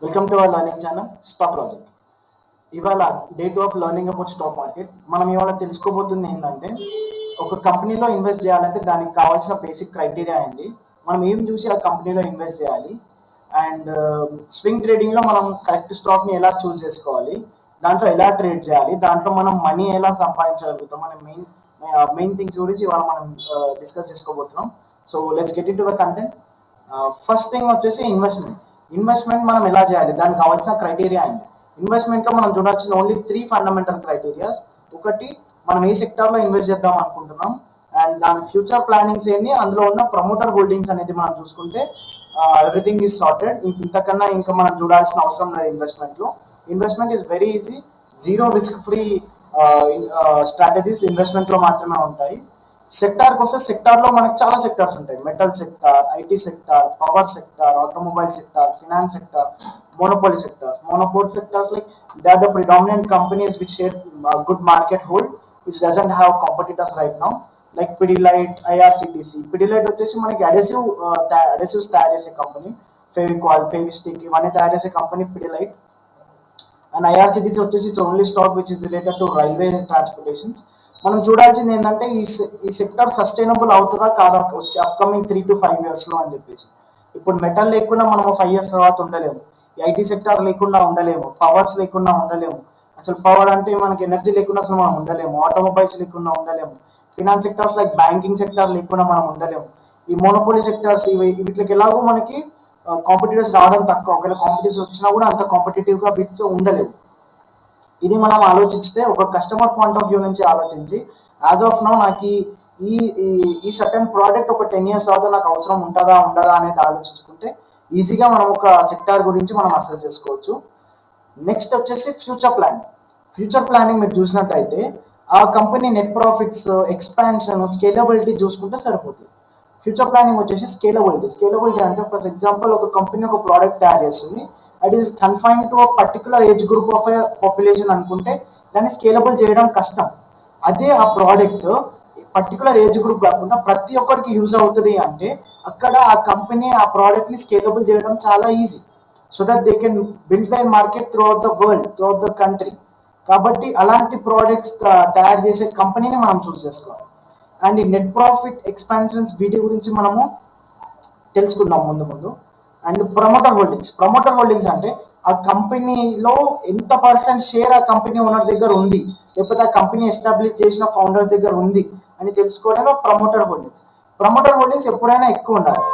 Welcome to our learning channel stock logic. ఇవాళ day 2 of learning about stock market. మనం ఇవాళ తెలుసుకోబోతుంది ఏంటంటే, ఒక కంపెనీలో ఇన్వెస్ట్ చేయాలంటే దానికి కావాల్సిన బేసిక్ క్రైటీరియా ఏంటి, మనం ఏం చూసి ఆ కంపెనీలో ఇన్వెస్ట్ చేయాలి, అండ్ స్వింగ్ ట్రేడింగ్లో మనం కరెక్ట్ స్టాక్ని ఎలా చూస్ చేసుకోవాలి, దాంట్లో ఎలా ట్రేడ్ చేయాలి, దాంట్లో మనం మనీ ఎలా సంపాదించగలుగుతాం అనే మెయిన్ థింగ్స్ గురించి ఇవాళ మనం డిస్కస్ చేసుకోబోతున్నాం. So let's get into the content. First thing వచ్చేసి ఇన్వెస్ట్మెంట్ మనం ఎలా చేయాలి, దానికి కావాల్సిన క్రైటీరియా ఏంటి. ఇన్వెస్ట్మెంట్లో మనం చూడాల్సిన ఓన్లీ 3 ఫండమెంటల్ క్రైటీరియాస్. ఒకటి, మనం ఏ సెక్టార్లో ఇన్వెస్ట్ చేద్దాం అనుకుంటున్నాం, అండ్ దాని ఫ్యూచర్ ప్లానింగ్స్ ఏంటి, అందులో ఉన్న ప్రమోటర్ హోల్డింగ్స్ అనేది మనం చూసుకుంటే ఎవ్రీథింగ్ ఈజ్ సార్టెడ్. ఇంతకన్నా ఇంకా మనం చూడాల్సిన అవసరం లేదు. Investment is very easy. Zero risk free strategies ఇన్వెస్ట్మెంట్లో మాత్రమే ఉంటాయి. సెక్టార్కి వస్తే సెక్టార్లో మనకు చాలా సెక్టార్స్ ఉంటాయి. Metal sector, IT sector, power sector, automobile sector, finance sector, monopoly sectors. Monopoly sectors, like, they are the predominant companies which share good market hold, which doesn't have competitors right now, like Pidilite, IRCTC. Pidilite వచ్చేసి మనకి adhesives తయారు చేసే company. Fevicol, Fevistik ఇవన్నీ తయారు చేసే company Pidilite. And IRCTC వచ్చేసి it's only stock which is related to railway transportations. మనం చూడాల్సింది ఏంటంటే ఈ సెక్టర్ సస్టైనబుల్ అవుతుందా కాదా వచ్చి అప్కమింగ్ 3 to 5 yearsలో అని చెప్పేసి. ఇప్పుడు మెటల్ లేకుండా మనం 5 years తర్వాత ఉండలేము. ఐటీ సెక్టార్ లేకుండా ఉండలేము. పవర్స్ లేకుండా ఉండలేము. అసలు పవర్ అంటే మనకి ఎనర్జీ లేకుండా అసలు మనం ఉండలేము. ఆటోమొబైల్స్ లేకుండా ఉండలేము. Finance sectors like banking sector లేకుండా మనం ఉండలేము. ఈ మోనోపోలీ సెక్టార్స్ వీటికి ఎలాగో మనకి కాంపిటీటర్స్ రావడం తక్కువ. ఒకవేళ కాంపిటీటర్స్ వచ్చినా కూడా అంత కాంపిటేటివ్గా వీటితో ఉండలేవు. ఇది మనం ఆలోచిస్తే, ఒక కస్టమర్ పాయింట్ ఆఫ్ వ్యూ నుంచి ఆలోచించి, యాజ్ ఆఫ్ నౌ నాకు ఈ ఈ సర్టన్ ప్రోడక్ట్ ఒక 10 years తర్వాత నాకు అవసరం ఉంటుందా ఉండదా అనేది ఆలోచించుకుంటే ఈజీగా మనం ఒక సెక్టార్ గురించి మనం అసెస్ చేసుకోవచ్చు. నెక్స్ట్ వచ్చేసి ఫ్యూచర్ ప్లానింగ్ మీరు చూసినట్టయితే ఆ company net profits, expansion, scalability చూసుకుంటే సరిపోతుంది. ఫ్యూచర్ ప్లానింగ్ వచ్చేసి స్కేలబిలిటీ అంటే, ఫర్ ఎగ్జాంపుల్, ఒక కంపెనీ ఒక ప్రోడక్ట్ తయారు చేస్తుంది, at is confine to particular age group of population అనుకుంటే దాన్ని స్కేలబుల్ చేయడం కష్టం. అదే ఆ ప్రోడక్ట్ పర్టికులర్ ఏజ్ గ్రూప్ కాకుండా ప్రతి ఒక్కరికి యూజ్ అవుతుంది అంటే అక్కడ ఆ కంపెనీ ఆ ప్రోడక్ట్ని స్కేలబుల్ చేయడం చాలా easy. So that they can build their market through out the world, through out the country. కాబట్టి అలాంటి ప్రోడక్ట్స్ తయారు చేసే కంపెనీని మనం చూస్ చేసుకోవాలి. అండ్ ఈ నెట్ ప్రాఫిట్, ఎక్స్పాన్షన్స్, వీటి గురించి మనము తెలుసుకుందాం ముందు. అండ్ ప్రమోటర్ హోల్డింగ్స్ అంటే ఆ కంపెనీలో ఎంత పర్సెంట్ షేర్ ఆ కంపెనీ ఓనర్ దగ్గర ఉంది, లేకపోతే ఆ కంపెనీ ఎస్టాబ్లిష్ చేసిన ఫౌండర్స్ దగ్గర ఉంది అని తెలుసుకోవడమే ప్రమోటర్ హోల్డింగ్స్ ఎప్పుడైనా ఎక్కువ ఉండాలి.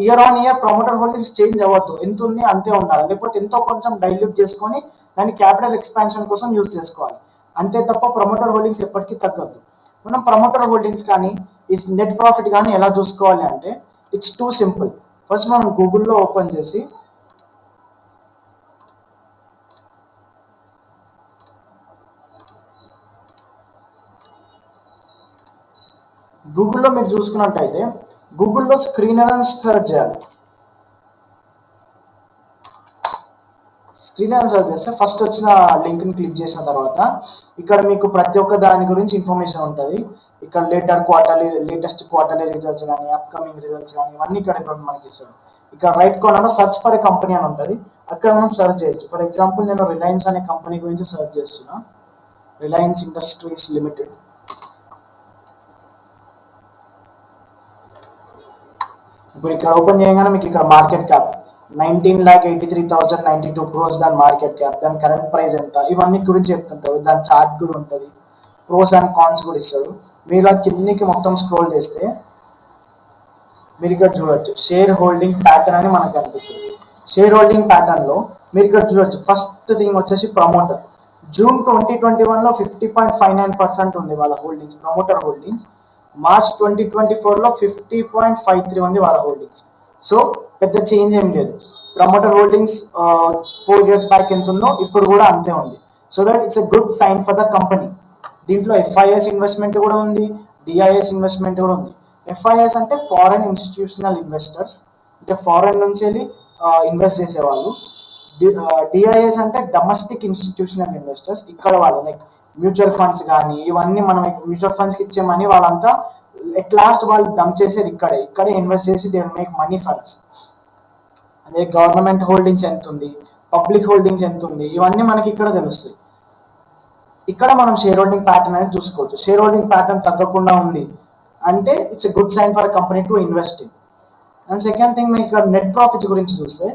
Year on year promoter holdings change అవ్వద్దు. ఎంత ఉంది అంతే ఉండాలి. లేకపోతే ఎంతో కొంచెం డైల్యూట్ చేసుకొని దాన్ని క్యాపిటల్ ఎక్స్పాన్షన్ కోసం యూజ్ చేసుకోవాలి. అంతే తప్ప ప్రమోటర్ హోల్డింగ్స్ ఎప్పటికీ తగ్గద్దు. మనం ప్రమోటర్ హోల్డింగ్స్ కానీ ఈ నెట్ ప్రాఫిట్ కానీ ఎలా చూసుకోవాలి అంటే, ఇట్స్ టూ సింపుల్. ఫస్ట్ మనం గూగుల్లో ఓపెన్ చేసి గూగుల్లో మీరు చూసుకున్నట్టయితే గూగుల్లో స్క్రీనర్ అని సెర్చ్ చేయాలి. స్క్రీనర్ సెర్చ్ చేస్తే ఫస్ట్ వచ్చిన లింక్ని క్లిక్ చేసిన తర్వాత ఇక్కడ మీకు ప్రతి ఒక్క దాని గురించి ఇన్ఫర్మేషన్ ఉంటుంది. ఇక్కడ లేటెస్ట్ క్వార్టర్లీ రిజల్ట్స్ కానీ, అప్కమింగ్ రిజల్ట్స్ కానీ, ఇవన్నీ ఇక్కడ మనకి ఇస్తారు. ఇక్కడ రైట్ కార్నర్లో సర్చ్ ఫర్ ఏ కంపెనీ అని ఉంటుంది. అక్కడ మనం సెర్చ్ చేయొచ్చు. ఫర్ ఎగ్జాంపుల్, నేను రిలయన్స్ అనే కంపెనీ గురించి సెర్చ్ చేస్తున్నా. Reliance industries limited. ఇప్పుడు ఇక్కడ ఓపెన్ చేయగానే మీకు ఇక్కడ మార్కెట్ క్యాప్ 19,83,092 crores దాని మార్కెట్ క్యాప్, దాని కరెంట్ ప్రైస్ ఎంత, ఇవన్నీ గురించి చెప్తుంటారు. దాని చార్ట్ కూడా ఉంటుంది. ప్రోస్ అండ్ కాన్స్ కూడా ఇస్తారు. మీరు ఇలా కిందికి మొత్తం స్క్రోల్ చేస్తే మీరు ఇక్కడ చూడొచ్చు షేర్ హోల్డింగ్ ప్యాటర్న్ అని మనకు కనిపిస్తుంది. షేర్ హోల్డింగ్ ప్యాటర్న్లో మీరు ఇక్కడ చూడొచ్చు. ఫస్ట్ థింగ్ వచ్చేసి ప్రమోటర్. జూన్ 2021లో 50.59% ఉంది వాళ్ళ హోల్డింగ్స్, ప్రమోటర్ హోల్డింగ్స్. మార్చ్ 2024లో 50.53 ఉంది వాళ్ళ హోల్డింగ్స్. సో పెద్ద చేంజ్ ఏం లేదు. ప్రమోటర్ హోల్డింగ్స్ 4 years బ్యాక్ ఎంత ఉందో ఇప్పుడు కూడా అంతే ఉంది. So that it's a good sign for the company. దీంట్లో ఎఫ్ఐఎస్ ఇన్వెస్ట్మెంట్ కూడా ఉంది, డిఐఎస్ ఇన్వెస్ట్మెంట్ కూడా ఉంది. ఎఫ్ఐఎస్ అంటే ఫారెన్ ఇన్స్టిట్యూషనల్ ఇన్వెస్టర్స్, అంటే ఫారెన్ నుంచి వెళ్ళి ఇన్వెస్ట్ చేసేవాళ్ళు. డిఐఎస్ అంటే డొమెస్టిక్ ఇన్స్టిట్యూషనల్ ఇన్వెస్టర్స్, ఇక్కడ వాళ్ళు లైక్ మ్యూచువల్ ఫండ్స్ కానీ ఇవన్నీ మనం మ్యూచువల్ ఫండ్స్కి ఇచ్చే మనీ వాళ్ళంతా ఎట్ లాస్ట్ వాళ్ళు డంప్ చేసేది ఇక్కడే ఇన్వెస్ట్ చేసి they make money for us. అదే గవర్నమెంట్ హోల్డింగ్స్ ఎంత ఉంది, పబ్లిక్ హోల్డింగ్స్ ఎంత ఉంది, ఇవన్నీ మనకి ఇక్కడ తెలుస్తాయి. ఇక్కడ మనం షేర్ హోల్డింగ్ ప్యాటర్న్ అనేది చూసుకోవచ్చు. షేర్ హోల్డింగ్ ప్యాటర్న్ తగ్గకుండా ఉంది అంటే it's a good sign for company to invest in. And second thing మీకు ఇక్కడ నెట్ ప్రాఫిట్ గురించి చూస్తే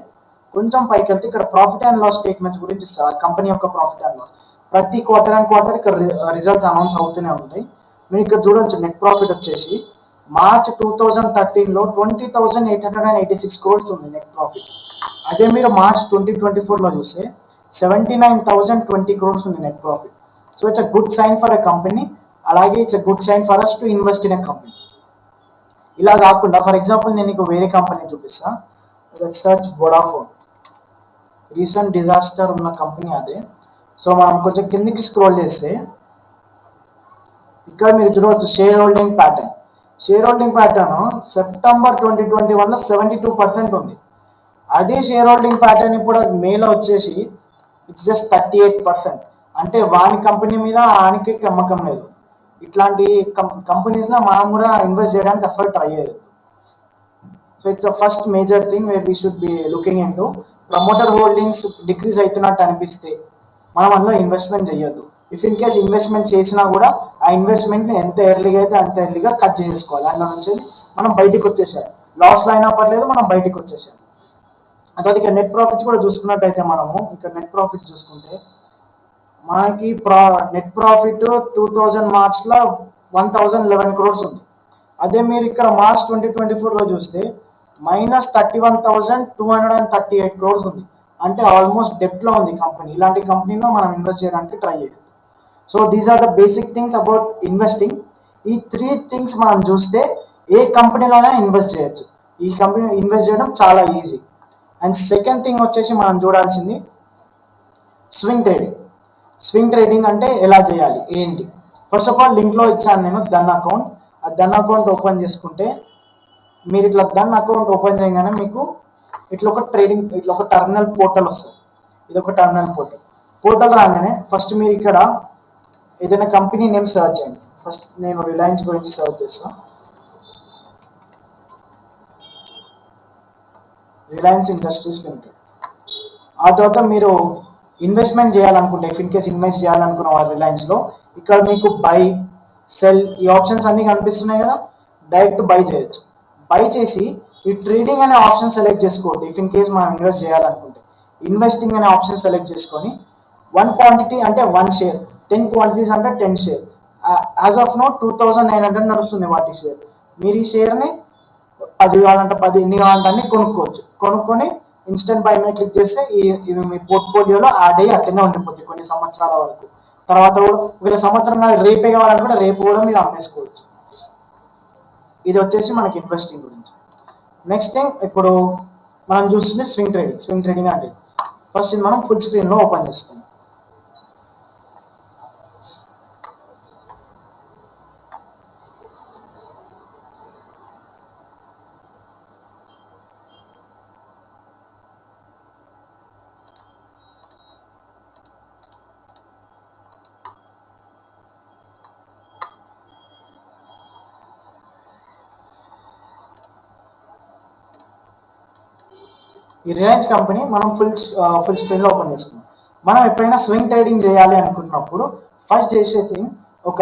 కొంచెం పైకి వెళ్తే ఇక్కడ ప్రాఫిట్ అండ్ లాస్ స్టేట్మెంట్స్ గురించి ఇస్తారు. కంపెనీ యొక్క ప్రాఫిట్ అండ్ లాస్ ప్రతి క్వార్టర్ అండ్ క్వార్టర్ ఇక్కడ రిజల్ట్స్ అనౌన్స్ అవుతూనే ఉంటాయి. మీరు ఇక్కడ చూడొచ్చు నెట్ ప్రాఫిట్ వచ్చేసి మార్చ్ 2013లో 20,886 crores ఉంది నెట్ ప్రాఫిట్. అదే మీరు మార్చ్ 2024లో చూస్తే 79,020 crores ఉంది net profit. So it's a good sign for a company. అలాగే it's a good sign for us to invest in a company. ఇలా కాకుండా ఫర్ ఎగ్జాంపుల్ నేను నీకు వేరే కంపెనీ చూపిస్తా. రీసెర్చ్ వోడాఫోన్ రీసెంట్ డిజాస్టర్ ఉన్న కంపెనీ అదే. సో మనం కొంచెం కిందికి స్క్రోల్ చేస్తే ఇక్కడ మీరు చూడవచ్చు share holding pattern. Share holding pattern September 2021లో 72% ఉంది. అదే షేర్ హోల్డింగ్ ప్యాటర్న్ ఇప్పుడు మేలో వచ్చేసి ఇట్స్ జస్ట్ 38%. అంటే వాని కంపెనీ మీద ఆనికి నమ్మకం లేదు. ఇట్లాంటి కంపెనీస్లో మనం కూడా ఇన్వెస్ట్ చేయడానికి అసలు ట్రై చేయలేదు. So it's the first major thing where we should be looking in to. Promoter holdings decrease అవుతున్నట్టు అనిపిస్తే మనం అందులో ఇన్వెస్ట్మెంట్ చేయొద్దు. ఇఫ్ ఇన్ కేస్ ఇన్వెస్ట్మెంట్ చేసినా కూడా ఆ ఇన్వెస్ట్మెంట్ని ఎంత ఎర్లీగా అయితే అంత ఎర్లీగా కట్ చేసుకోవాలి. అందులో నుంచి మనం బయటికి వచ్చేసాం. లాస్లో అయినా పర్లేదు, మనం బయటికి వచ్చేసాం. తర్వాత ఇక నెట్ ప్రాఫిట్స్ కూడా చూసుకున్నట్టయితే మనము ఇక్కడ నెట్ ప్రాఫిట్ చూసుకుంటే మనకి నెట్ ప్రాఫిట్ 2000 మార్చ్లో 1011 crores ఉంది. అదే మీరు ఇక్కడ మార్చ్ 2024లో చూస్తే -31,238 crores ఉంది. అంటే ఆల్మోస్ట్ డెప్ట్లో ఉంది కంపెనీ. ఇలాంటి కంపెనీలో మనం ఇన్వెస్ట్ చేయడానికి ట్రై చేయొచ్చు. So these are the basic things about investing. ఈ 3 థింగ్స్ మనం చూస్తే ఏ కంపెనీలోనే ఇన్వెస్ట్ చేయొచ్చు. ఈ కంపెనీ ఇన్వెస్ట్ చేయడం చాలా ఈజీ. అండ్ సెకండ్ థింగ్ వచ్చేసి మనం చూడాల్సింది స్వింగ్ ట్రేడింగ్. స్వింగ్ ట్రేడింగ్ అంటే ఎలా చేయాలి ఏంటి. ఫస్ట్ ఆఫ్ ఆల్ లింక్లో ఇచ్చాను నేను డన్ అకౌంట్. ఆ డన్ అకౌంట్ ఓపెన్ చేసుకుంటే మీరు ఇట్లా డన్ అకౌంట్ ఓపెన్ చేయగానే మీకు ఇట్లా ఒక టర్మినల్ పోర్టల్ వస్తుంది. ఇది ఒక టర్మినల్ పోర్టల్ రాగానే ఫస్ట్ మీరు ఇక్కడ ఏదైనా కంపెనీ నేమ్ సర్చ్ చేయండి. ఫస్ట్ నేను రిలయన్స్ గురించి సర్చ్ చేస్తాను. Reliance industries limited. ఆ తర్వాత మీరు ఇన్వెస్ట్మెంట్ చేయాలనుకుంటే ఇఫ్ ఇన్ కేస్ ఇన్వెస్ట్ చేయాలనుకున్న వారు రిలయన్స్లో ఇక్కడ మీకు బై సెల్ ఈ ఆప్షన్స్ అన్నీ కనిపిస్తున్నాయి కదా. డైరెక్ట్ బై చేయొచ్చు. బై చేసి ఈ ట్రేడింగ్ అనే ఆప్షన్ సెలెక్ట్ చేసుకోవద్దు. ఇఫ్ ఇన్ కేస్ మనం ఇన్వెస్ట్ చేయాలనుకుంటే ఇన్వెస్టింగ్ అనే ఆప్షన్ సెలెక్ట్ చేసుకొని 1 quantity అంటే 1 షేర్, 10 quantities అంటే 10 షేర్. యాజ్ ఆఫ్ నో 2,900 నడుస్తుంది వాటి షేర్. మీరు ఈ షేర్ని 10 కావాలంటే 10, ఎన్ని కావాలంటే అన్ని కొనుక్కోవచ్చు. కొనుక్కొని ఇన్స్టెంట్ బై మీద క్లిక్ చేస్తే ఇవి మీ పోర్ట్ఫోలియోలో యాడ్ అయ్యి అట్లనే ఉండిపోతుంది కొన్ని సంవత్సరాల వరకు. తర్వాత ఒకవేళ సంవత్సరం రేపే కావాలంటే కూడా రేపు కూడా మీరు అమ్మేసుకోవచ్చు. ఇది వచ్చేసి మనకి ఇన్వెస్టింగ్ గురించి. నెక్స్ట్ థింగ్ ఇప్పుడు మనం చూస్తుంది స్వింగ్ ట్రేడింగ్. స్వింగ్ ట్రేడింగ్ అంటే ఫస్ట్ ఇది మనం ఫుల్ స్క్రీన్లో ఓపెన్ చేసుకుందాం. ఈ రిలయన్స్ కంపెనీ మనం ఫుల్ స్క్రీన్లో ఓపెన్ చేసుకున్నాం. మనం ఎప్పుడైనా స్వింగ్ ట్రేడింగ్ చేయాలి అనుకున్నప్పుడు ఫస్ట్ చేసే థింగ్ ఒక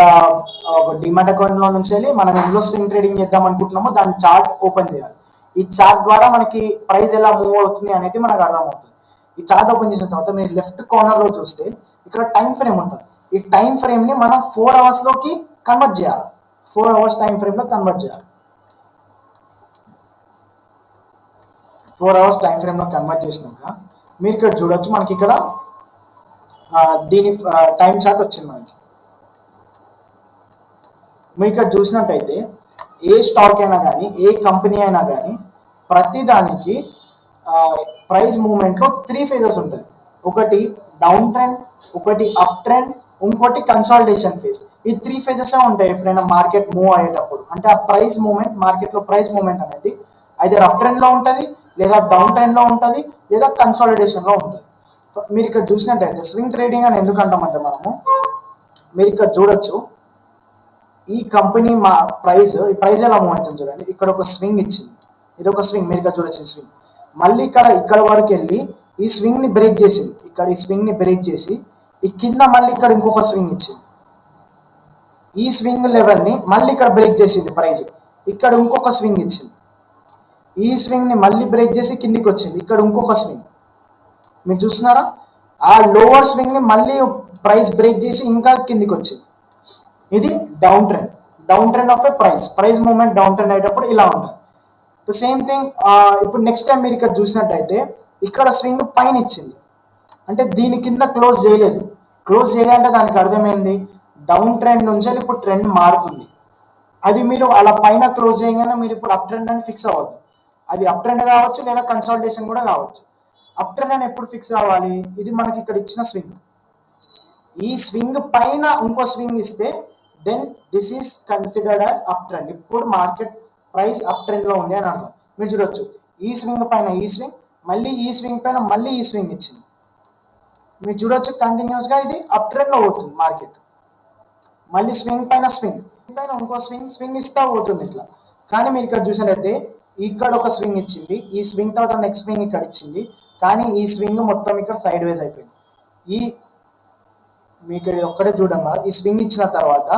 డిమాట్ అకౌంట్లో నుంచి వెళ్ళి మనం ఎందులో స్వింగ్ ట్రేడింగ్ చేద్దాం అనుకుంటున్నామో దాని చార్ట్ ఓపెన్ చేయాలి. ఈ చార్ట్ ద్వారా మనకి ప్రైస్ ఎలా మూవ్ అవుతుంది అనేది మనకు అర్థమవుతుంది. ఈ చార్ట్ ఓపెన్ చేసిన తర్వాత మీరు లెఫ్ట్ కార్నర్లో చూస్తే ఇక్కడ టైం ఫ్రేమ్ ఉంటుంది. ఈ టైం ఫ్రేమ్ని మనం 4 అవర్స్లోకి కన్వర్ట్ చేయాలి. 4 అవర్స్ టైం ఫ్రేమ్లో కన్వర్ట్ చేయాలి. 4 అవర్స్ టైం ఫ్రేమ్లో కన్వర్ట్ చేసినాక మీరు ఇక్కడ చూడొచ్చు మనకి ఇక్కడ దీని టైం చార్ట్ వచ్చింది మనకి. మీరు ఇక్కడ చూసినట్టయితే ఏ స్టాక్ అయినా కానీ ఏ కంపెనీ అయినా కానీ ప్రతి దానికి ప్రైస్ మూవ్మెంట్లో 3 phases ఉంటుంది. ఒకటి డౌన్ ట్రెండ్, ఒకటి అప్ ట్రెండ్, ఇంకోటి కన్సాలిడేషన్ ఫేజ్. ఈ 3 phases ఉంటాయి ఎప్పుడైనా మార్కెట్ మూవ్ అయ్యేటప్పుడు. అంటే ఆ ప్రైస్ మూవ్మెంట్ మార్కెట్లో ప్రైస్ మూవ్మెంట్ అనేది అయితే అప్ ట్రెండ్లో ఉంటుంది, లేదా డౌన్ ట్రెండ్లో ఉంటుంది, లేదా కన్సాలిడేషన్లో ఉంటుంది. మీరు ఇక్కడ చూసినట్టయితే స్వింగ్ ట్రేడింగ్ అని ఎందుకు అంటామంటే మనము మీరు ఇక్కడ చూడొచ్చు ఈ కంపెనీ ఈ ప్రైస్ ఎలా మూవ్ అవుతుంది చూడండి. ఇక్కడ ఒక స్వింగ్ ఇచ్చింది. ఇది ఒక స్వింగ్. మీరు ఇక్కడ చూడొచ్చు స్వింగ్. మళ్ళీ ఇక్కడ వరకు వెళ్ళి ఈ స్వింగ్ ని బ్రేక్ చేసింది, ఇక్కడ ఈ స్వింగ్ ని బ్రేక్ చేసి ఈ కింద మళ్ళీ ఇక్కడ ఇంకొక స్వింగ్ ఇచ్చింది. ఈ స్వింగ్ లెవెల్ ని మళ్ళీ ఇక్కడ బ్రేక్ చేసింది ప్రైస్, ఇక్కడ ఇంకొక స్వింగ్ ఇచ్చింది. ఈ స్వింగ్ ని మళ్ళీ బ్రేక్ చేసి కిందికి వచ్చింది, ఇక్కడ ఇంకొక స్వింగ్. మీరు చూస్తున్నారా, ఆ లోవర్ స్వింగ్ ని మళ్ళీ ప్రైస్ బ్రేక్ చేసి ఇంకా కిందికి వచ్చింది. ఇది down trend of a price movement down trend అయ్యేటప్పుడు ఇలా ఉంటుంది. సేమ్ థింగ్ ఇప్పుడు నెక్స్ట్ టైం మీరు ఇక్కడ చూసినట్టయితే ఇక్కడ స్వింగ్ పైన ఇచ్చింది, అంటే దీని కింద క్లోజ్ చేయాలంటే దానికి అర్థమైంది డౌన్ ట్రెండ్ నుంచి ఇప్పుడు ట్రెండ్ మారుతుంది. అది మీరు అలా పైన క్లోజ్ చేయగానే మీరు ఇప్పుడు అప్ ట్రెండ్ అని ఫిక్స్ అవ్వద్దు. అది అప్ ట్రెండ్ కావచ్చు లేదా కన్సల్టేషన్ కూడా కావచ్చు. అప్ ట్రెండ్ అని ఎప్పుడు ఫిక్స్ అవ్వాలి, ఇది మనకి ఇక్కడ ఇచ్చిన స్వింగ్, ఈ స్వింగ్ పైన ఇంకో స్వింగ్ ఇస్తే then this is considered as up trend. ఇప్పుడు మార్కెట్ ప్రైస్ అప్ ట్రెండ్ లో ఉంది అని అర్థం. మీరు చూడొచ్చు ఈ స్వింగ్ పైన ఈ స్వింగ్, మళ్ళీ ఈ స్వింగ్ పైన మళ్ళీ ఈ స్వింగ్ ఇచ్చింది. మీరు చూడొచ్చు కంటిన్యూస్ గా ఇది అప్ ట్రెండ్ లో అవుతుంది మార్కెట్. మళ్ళీ స్వింగ్ పైన ఇంకో స్వింగ్ ఇస్తా పోతుంది ఇట్లా. కానీ మీరు ఇక్కడ చూసినట్లయితే ఇక్కడ ఒక స్వింగ్ ఇచ్చింది, ఈ స్వింగ్ తర్వాత నెక్స్ట్ స్వింగ్ ఇక్కడ ఇచ్చింది, కానీ ఈ స్వింగ్ మొత్తం ఇక్కడ సైడ్ వేస్ అయిపోయింది. మీకు ఒక్కడే చూడంగా ఈ స్వింగ్ ఇచ్చిన తర్వాత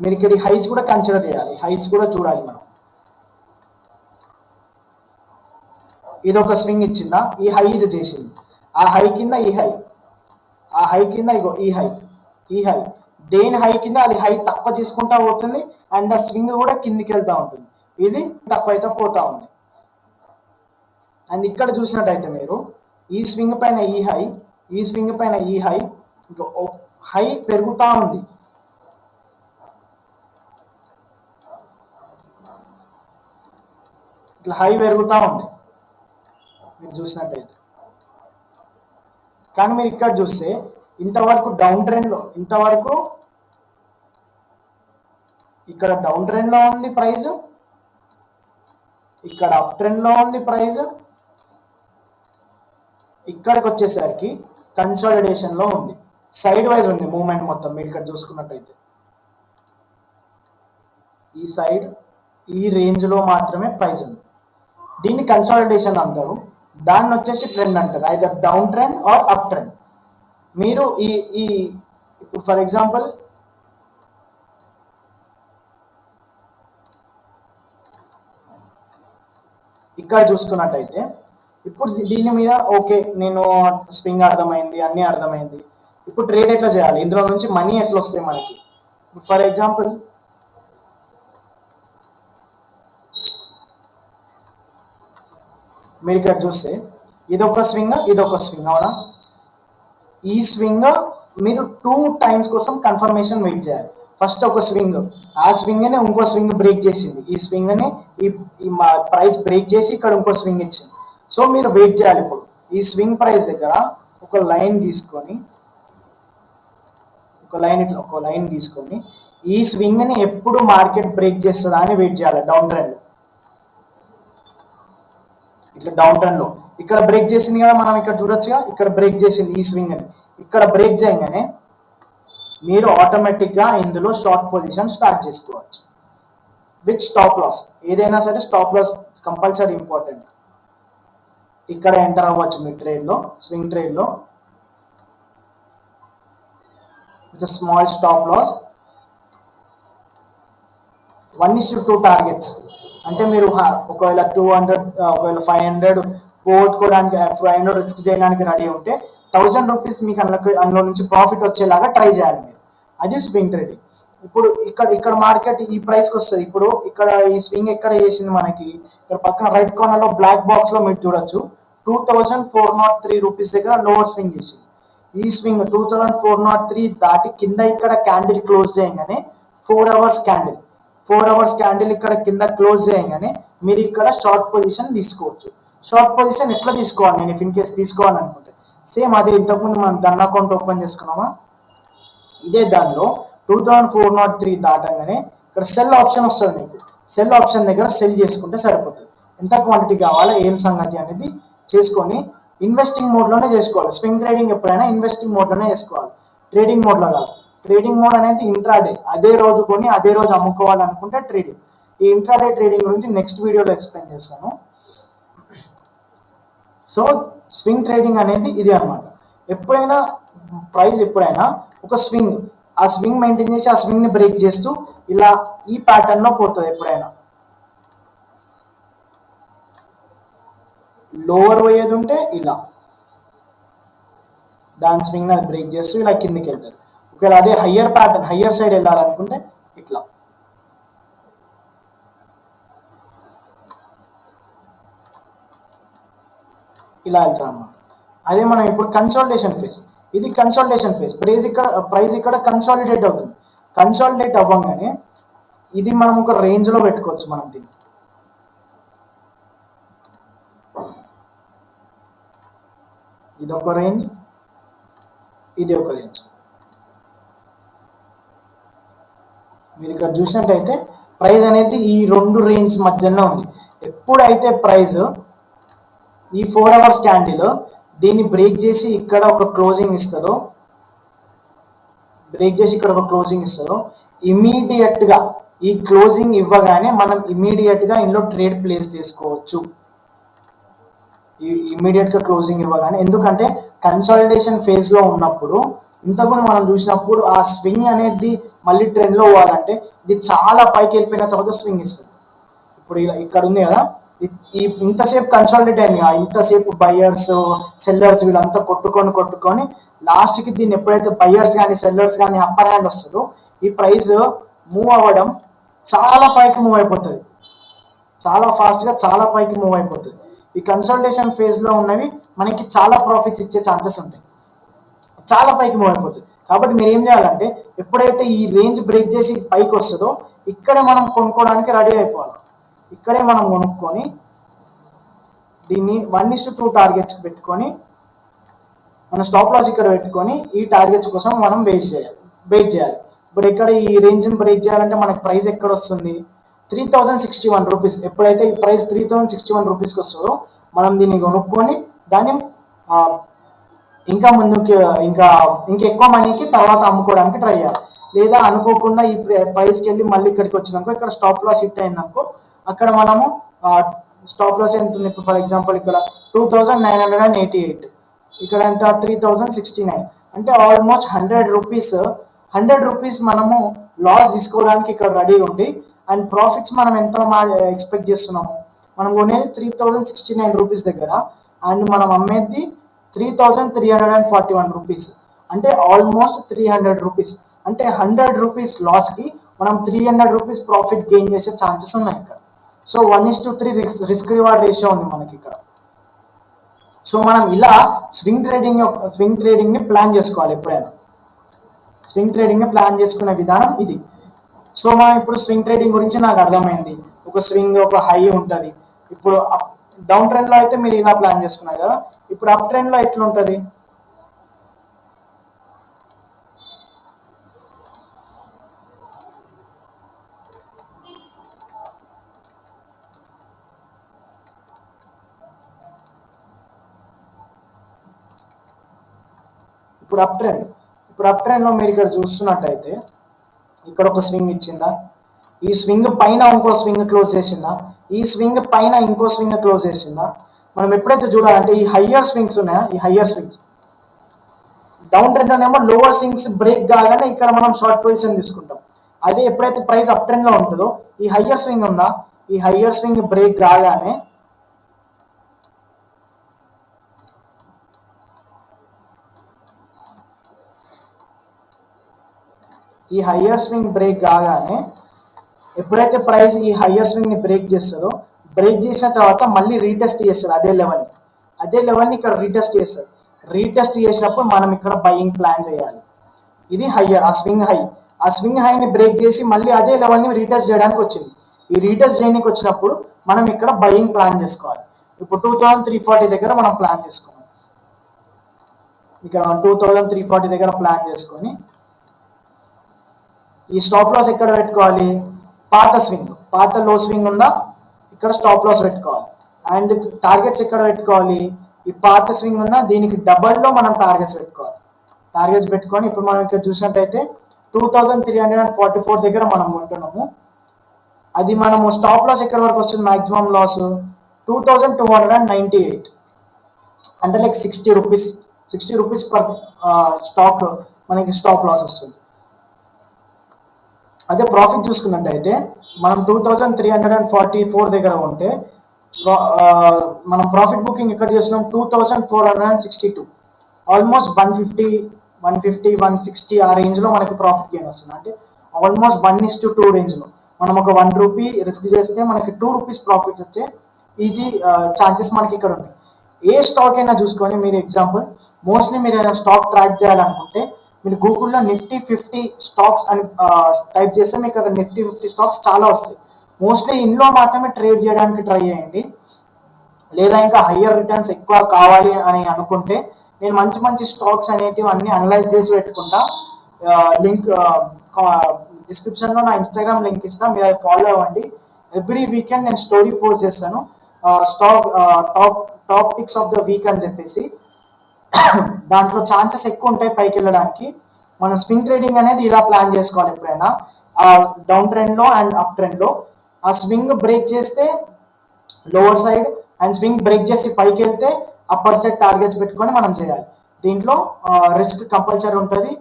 మీరు ఇక్కడ హైస్ కూడా కన్సిడర్ చేయాలి, హైస్ కూడా చూడాలి మనం. ఇది ఒక స్వింగ్ ఇచ్చిందా, ఈ హై ఇది చేసింది, ఆ హై కింద ఈ హై, ఆ హై కింద ఇగో ఈ హై, దేని హై కింద అది హై తక్కువ చేసుకుంటా పోతుంది, అండ్ ఆ స్వింగ్ కూడా కిందికి వెళ్తా ఉంటుంది, ఇది తక్కువ అయితే పోతా ఉంది. అండ్ ఇక్కడ చూసినట్టయితే మీరు ఈ స్వింగ్ పైన ఈ హై, ఈ స్వింగ్ పైన ఈ హై, ఇంకా హై పెరుగుతా ఉంది. ఇట్లా హై పెరుగుతా ఉంది మీరు చూసినట్టయితే. కానీ మీరు ఇక్కడ చూస్తే ఇంతవరకు డౌన్ ట్రెండ్ లో, ఇంతవరకు ఇక్కడ డౌన్ ట్రెండ్ లో ఉంది ప్రైస్, ఇక్కడ అప్ ట్రెండ్ లో ఉంది ప్రైస్, ఇక్కడికి వచ్చేసరికి కన్సాలిడేషన్ లో ఉంది, సైడ్ వైజ్ ఉంది మూవ్మెంట్ మొత్తం. మీరు ఇక్కడ చూసుకున్నట్టయితే ఈ సైడ్ ఈ రేంజ్ లో మాత్రమే ప్రైస్ ఉంది. దీన్ని కన్సాలిడేషన్ అంటారు, దాన్ని వచ్చేసి ట్రెండ్ అంటారు, either down trend or up trend. మీరు ఈ ఇప్పుడు ఫర్ ఎగ్జాంపుల్ ఇక్కడ చూసుకున్నట్టయితే ఇప్పుడు దీని మీద ఓకే, నేను స్వింగ్ అర్థమైంది, అన్ని అర్థమైంది, ఇప్పుడు ట్రేడ్ ఎట్లా చేయాలి, ఇందులో నుంచి మనీ ఎట్లా వస్తాయి మనకి. ఫర్ ఎగ్జాంపుల్ మీరు ఇక్కడ చూస్తే ఇదొక స్వింగ్, అవునా. ఈ స్వింగ్ మీరు 2 times కోసం కన్ఫర్మేషన్ వెయిట్ చేయాలి. ఫస్ట్ ఒక స్వింగ్, ఆ స్వింగ్ ని ఇంకో స్వింగ్ బ్రేక్ చేసింది, ఈ స్వింగ్ ని ఈ ప్రైస్ బ్రేక్ చేసి ఇక్కడ ఇంకో స్వింగ్ ఇచ్చింది. సో మీరు వెయిట్ చేయాలి. ఇప్పుడు ఈ స్వింగ్ ప్రైస్ దగ్గర ఒక లైన్ తీసుకొని ఈ స్వింగ్ ని ఎప్పుడు మార్కెట్ బ్రేక్ చేస్తుందా అని వెయిట్ చేయాలి. డౌన్ ట్రెండ్ ఇట్లా డౌన్ ట్రెండ్ లో ఇక్కడ బ్రేక్ చేసింది కదా, మనం ఇక్కడ చూడొచ్చుగా, ఇక్కడ బ్రేక్ చేసింది ఈ స్వింగ్ అని. ఇక్కడ బ్రేక్ చేయగానే మీరు ఆటోమేటిక్ గా ఇందులో షార్ట్ పొజిషన్ స్టార్ట్ చేసుకోవచ్చు విత్ స్టాప్ లాస్. ఏదైనా సరే స్టాప్ లాస్ కంపల్సరీ ఇంపార్టెంట్. ఇక్కడ ఎంటర్ అవ్వచ్చు మీ ట్రేడ్ లో, స్వింగ్ ట్రేడ్ లో with small stop loss. 1:2 targets అంటే మీరు ఒకవేళ 200 ఒకవేళ 500 పోగొట్టుకోవడానికి, 500 రిస్క్ చేయడానికి రెడీ ఉంటే 1000 రూపీస్ మీకు అందులో నుంచి ప్రాఫిట్ వచ్చేలాగా ట్రై చేయాలి మీరు. అది స్వింగ్ ట్రేడింగ్. ఇప్పుడు ఇక్కడ మార్కెట్ ఈ ప్రైస్కి వస్తుంది. ఇప్పుడు ఇక్కడ ఈ స్వింగ్ ఎక్కడ చేసింది మనకి, ఇక్కడ పక్కన రైట్ కార్నర్ లో బ్లాక్ బాక్స్ లో మీరు చూడొచ్చు 2403 రూపీస్ దగ్గర లోవర్ స్వింగ్ చేసింది. ఈ స్వింగ్ 2403 దాటి కింద ఇక్కడ క్యాండిల్ క్లోజ్ చేయగానే 4 అవర్స్ క్యాండిల్ ఇక్కడ కింద క్లోజ్ చేయగానే మీరు ఇక్కడ షార్ట్ పొజిషన్ తీసుకోవచ్చు. షార్ట్ పొజిషన్ ఎట్లా తీసుకోవాలి, నేను ఇన్ కేస్ తీసుకోవాలనుకుంటే సేమ్ అదే ఇంతకుముందు మనం డన్ అకౌంట్ ఓపెన్ చేసుకున్నామా, ఇదే దానిలో 2403 దాటంగానే ఇక్కడ సెల్ ఆప్షన్ వస్తుంది. మీకు సెల్ ఆప్షన్ దగ్గర సెల్ చేసుకుంటే సరిపోతుంది. ఎంత క్వాంటిటీ కావాలా ఏం సంగతి అనేది చేసుకొని ఇన్వెస్టింగ్ మోడ్లోనే చేసుకోవాలి. స్వింగ్ ట్రేడింగ్ ఎప్పుడైనా ఇన్వెస్టింగ్ మోడ్లోనే చేసుకోవాలి, ట్రేడింగ్ మోడ్లో కాదు. ట్రేడింగ్ మోడ్ అనేది ఇంట్రాడే, అదే రోజు కొని అదే రోజు అమ్ముకోవాలనుకుంటే ట్రేడింగ్. ఈ ఇంట్రాడే ట్రేడింగ్ గురించి నెక్స్ట్ వీడియోలో ఎక్స్ప్లెయిన్ చేస్తాను. సో స్వింగ్ ట్రేడింగ్ అనేది ఇది అనమాట. ఎప్పుడైనా ఒక స్వింగ్, ఆ స్వింగ్ మెయింటైన్ చేసి ఆ స్వింగ్ ని బ్రేక్ చేస్తూ ఇలా ఈ ప్యాటర్న్ లో పోతుంది. ఎప్పుడైనా లోవర్ పోయేది ఉంటే ఇలా దాని స్వింగ్ అది బ్రేక్ చేస్తూ ఇలా కిందికి వెళ్తుంది. ఒకవేళ అదే హయ్యర్ ప్యాటర్న్, హయ్యర్ సైడ్ వెళ్ళాలనుకుంటే ఇట్లా ఇలా వెళ్తాం అన్నమాట. అదే మనం ఇప్పుడు కన్సాలిడేషన్ ఫేజ్, ఇది కన్సాలిడేషన్ ఫేజ్. ప్రైస్ ఇక్కడ కన్సాలిడేట్ అవుతుంది. కన్సాలిడేట్ అవ్వగానే ఇది మనం ఒక రేంజ్ లో పెట్టుకోవచ్చు. మనం దీన్ని ఇది ఒక రేంజ్, ఇది ఒక రేంజ్. మీరు ఇక్కడ చూసినట్టయితే ప్రైస్ అనేది ఈ రెండు రేంజ్ మధ్యలో ఉంది. ఎప్పుడైతే ప్రైస్ ఈ 4 అవర్స్ క్యాండిల్ దీన్ని బ్రేక్ చేసి ఇక్కడ ఒక క్లోజింగ్ ఇస్తుందో, ఇమీడియట్ గా ఈ క్లోజింగ్ ఇవ్వగానే మనం ఇమీడియట్ గా ఇందులో ట్రేడ్ ప్లేస్ చేసుకోవచ్చు. ఇమీడియట్ గా క్లోజింగ్ ఇవ్వగానే, ఎందుకంటే కన్సాలిడేషన్ ఫేజ్ లో ఉన్నప్పుడు ఇంతకుముందు మనం చూసినప్పుడు ఆ స్వింగ్ అనేది మళ్ళీ ట్రెండ్ లో పోవాలంటే ఇది చాలా పైకి వెళ్ళిపోయిన తర్వాత స్వింగ్ ఇస్తుంది. ఇప్పుడు ఇక్కడ ఉంది కదా, ఇంతసేపు కన్సాలిడేట్ అయింది కదా, ఇంతసేపు బయర్స్ సెల్లర్స్ వీళ్ళంతా కొట్టుకొని లాస్ట్ కి దీన్ని ఎప్పుడైతే బయర్స్ కానీ సెల్లర్స్ కానీ అప్పర్ హ్యాండ్ వస్తుందో ఈ ప్రైస్ మూవ్ అవ్వడం చాలా పైకి మూవ్ అయిపోతుంది. చాలా ఫాస్ట్ గా చాలా పైకి మూవ్ అయిపోతుంది. ఈ కన్సల్టేషన్ ఫేజ్ లో ఉన్నవి మనకి చాలా ప్రాఫిట్స్ ఇచ్చే ఛాన్సెస్ ఉంటాయి. చాలా పైకి మూవ్ అయిపోతుంది. కాబట్టి మీరు ఏం చేయాలంటే ఎప్పుడైతే ఈ రేంజ్ బ్రేక్ చేసి పైకి వస్తుందో ఇక్కడే మనం కొనుక్కోవడానికి రెడీ అయిపోవాలి. ఇక్కడే మనం కొనుక్కొని దీన్ని 1:2 టార్గెట్స్ పెట్టుకొని మన స్టాప్ లాస్ ఇక్కడ పెట్టుకొని ఈ టార్గెట్స్ కోసం మనం వెయిట్ చేయాలి. ఇప్పుడు ఇక్కడ ఈ రేంజ్ బ్రేక్ చేయాలంటే మనకి ప్రైస్ ఎక్కడ వస్తుంది? 3061 రూపీస్. ఎప్పుడైతే ఈ ప్రైస్ 3061 రూపీస్కి వస్తుందో మనం దీన్ని కొనుక్కొని దాన్ని ఇంకా ముందుకి ఇంకా ఎక్కువ మనీకి తర్వాత అమ్ముకోవడానికి ట్రై చేయాలి. లేదా అనుకోకుండా ఈ ప్రైస్కి వెళ్ళి మళ్ళీ ఇక్కడికి వచ్చినాకో ఇక్కడ స్టాప్ లాస్ హిట్ అయిందనుకో అక్కడ మనము స్టాప్ లాస్ ఎంత ఉంది? ఫర్ ఎగ్జాంపుల్ ఇక్కడ 2988, ఇక్కడ ఎంత 3069, అంటే ఆల్మోస్ట్ 100 రూపీస్ మనము లాస్ తీసుకోవడానికి ఇక్కడ రెడీ ఉండి, అండ్ ప్రాఫిట్స్ మనం ఎంత ఎక్స్పెక్ట్ చేస్తున్నాము? మనం కొనేది 3069 రూపీస్ దగ్గర అండ్ మనం అమ్మేది 3341 రూపీస్, అంటే ఆల్మోస్ట్ 300 రూపీస్. అంటే 100 రూపీస్ లాస్కి మనం 300 రూపీస్ ప్రాఫిట్ గెయిన్ చేసే ఛాన్సెస్ ఉన్నాయి ఇక్కడ. సో 1:3 రిస్క్ రివార్డ్ రేషియో ఉంది మనకి ఇక్కడ. సో మనం ఇలా స్వింగ్ ట్రేడింగ్ ని ప్లాన్ చేసుకోవాలి. ఎప్పుడైనా స్వింగ్ ట్రేడింగ్ ని ప్లాన్ చేసుకునే విధానం ఇది. సో మనం ఇప్పుడు స్వింగ్ ట్రేడింగ్ గురించి నాకు అర్థమైంది. ఒక స్వింగ్, ఒక హై ఉంటుంది. ఇప్పుడు డౌన్ ట్రెండ్ లో అయితే మీరు ఇలా ప్లాన్ చేసుకున్నారు కదా, ఇప్పుడు అప్ ట్రెండ్ లో ఎట్లా ఉంటుంది? ఇప్పుడు అప్ ట్రెండ్ లో మీరు ఇక్కడ చూస్తున్నట్టయితే ఇక్కడ ఒక స్వింగ్ ఇచ్చిందా, ఈ స్వింగ్ పైన ఇంకో స్వింగ్ క్లోజ్ చేసిందా, ఈ స్వింగ్ పైన ఇంకో స్వింగ్ క్లోజ్ చేసిందా? మనం ఎప్పుడైతే చూడాలంటే ఈ హయ్యర్ స్వింగ్స్ ఉన్నాయా, ఈ హయ్యర్ స్వింగ్స్ డౌన్ ట్రెండ్ లోనేమో లోవర్ స్వింగ్స్ బ్రేక్ కాగానే ఇక్కడ మనం షార్ట్ పొజిషన్ తీసుకుంటాం. అదే ఎప్పుడైతే ప్రైస్ అప్ ట్రెండ్ లో ఉంటుందో ఈ హయ్యర్ స్వింగ్ ఉందా, ఈ హయ్యర్ స్వింగ్ బ్రేక్ కాగానే ఎప్పుడైతే ప్రైస్ ఈ హయ్యర్ స్వింగ్ ని బ్రేక్ చేస్తుందో, బ్రేక్ చేసిన తర్వాత మళ్ళీ రీటెస్ట్ చేస్తారు అదే లెవెల్ని ఇక్కడ రీటెస్ట్ చేస్తారు. రీటెస్ట్ చేసినప్పుడు మనం ఇక్కడ బయింగ్ ప్లాన్ చేయాలి. ఇది హయ్యర్, ఆ స్వింగ్ హైని బ్రేక్ చేసి మళ్ళీ అదే లెవెల్ని రీటెస్ట్ చేయడానికి వచ్చింది. ఈ రీటెస్ట్ చేయడానికి వచ్చినప్పుడు మనం ఇక్కడ బయింగ్ ప్లాన్ చేసుకోవాలి. ఇప్పుడు 2340 దగ్గర మనం ప్లాన్ చేసుకున్నాం. ఇక్కడ 2340 దగ్గర ప్లాన్ చేసుకొని ఈ స్టాప్ లాస్ ఎక్కడ పెట్టుకోవాలి? పాత లో స్వింగ్ ఉందా, ఇక్కడ స్టాప్ లాస్ పెట్టుకోవాలి. అండ్ టార్గెట్స్ ఎక్కడ పెట్టుకోవాలి? ఈ పాత స్వింగ్ ఉన్న దీనికి డబల్లో మనం టార్గెట్స్ పెట్టుకొని ఇప్పుడు మనం ఇక్కడ చూసినట్టయితే 2344 దగ్గర మనం ఉంటున్నాము. అది మనము స్టాప్ లాస్ ఎక్కడి వరకు వస్తుంది, మాక్సిమం లాస్ 2298, అంటే లైక్ 60 రూపీస్ పర్ స్టాక్ మనకి స్టాప్ లాస్ వస్తుంది. అదే ప్రాఫిట్ చూసుకున్నట్టయితే మనం 2344 దగ్గర ఉంటే మనం ప్రాఫిట్ బుకింగ్ ఎక్కడ చేస్తున్నాం, 2462, ఆల్మోస్ట్ 150 160 ఆ రేంజ్ లో మనకి ప్రాఫిట్ గెయిన్ వస్తుంది. అంటే ఆల్మోస్ట్ 1:2 రేంజ్ లో మనం ఒక 1 రూపీ రిస్క్ చేస్తే మనకి 2 రూపీస్ ప్రాఫిట్ వచ్చే ఈజీ ఛాన్సెస్ మనకి ఇక్కడ ఉన్నాయి. ఏ స్టాక్ అయినా చూసుకొని మీరు ఎగ్జాంపుల్, మోస్ట్లీ మీరు ఏదైనా స్టాక్ ట్రాక్ చేయాలనుకుంటే మీరు గూగుల్లో నిఫ్టీ 50 స్టాక్స్ అని టైప్ చేస్తే మీకు అక్కడ నిఫ్టీ 50 స్టాక్స్ చాలా వస్తాయి. మోస్ట్లీ ఇందులో మాత్రమే ట్రేడ్ చేయడానికి ట్రై చేయండి. లేదా ఇంకా హయ్యర్ రిటర్న్స్ ఎక్కువ కావాలి అని అనుకుంటే నేను మంచి మంచి స్టాక్స్ అనేటివి అన్ని అనలైజ్ చేసి పెట్టుకుంటా. లింక్ డిస్క్రిప్షన్లో నా ఇన్స్టాగ్రామ్ లింక్ ఇస్తాను, మీరు అది ఫాలో అవ్వండి. ఎవ్రీ వీకెండ్ నేను స్టోరీ పోస్ట్ చేస్తాను, stock top picks of the week అని చెప్పేసి. దాంట్లో ఛాన్సెస్ ఎక్కువ ఉంటాయి పైకి వెళ్ళడానికి. మనం స్వింగ్ ట్రేడింగ్ అనేది ఇలా ప్లాన్ చేసుకోవాలి ఎప్పుడైనా, డౌన్ ట్రెండ్ లో అండ్ అప్ ట్రెండ్ లో. ఆ స్వింగ్ బ్రేక్ చేస్తే lower side and swing break చేసి పైకి వెళ్తే అప్పర్ సైడ్ టార్గెట్స్ పెట్టుకొని మనం చేయాలి. దీంట్లో రిస్క్ కంపల్సరీ ఉంటుంది.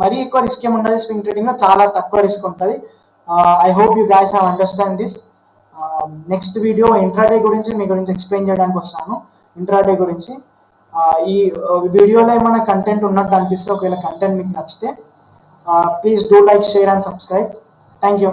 మరీ ఎక్కువ రిస్క్ ఏమి ఉండదు స్వింగ్ ట్రేడింగ్ లో, చాలా తక్కువ రిస్క్ ఉంటుంది. I hope you guys have understand this. Next video intraday గురించి మీ గురించి ఎక్స్ప్లెయిన్ చేయడానికి వస్తాను. ఇంట్రాడే గురించి ఈ వీడియోలో ఏమైనా కంటెంట్ ఉన్నట్టు అనిపిస్తే, ఒకవేళ కంటెంట్ మీకు నచ్చితే please do like, share and subscribe. Thank you.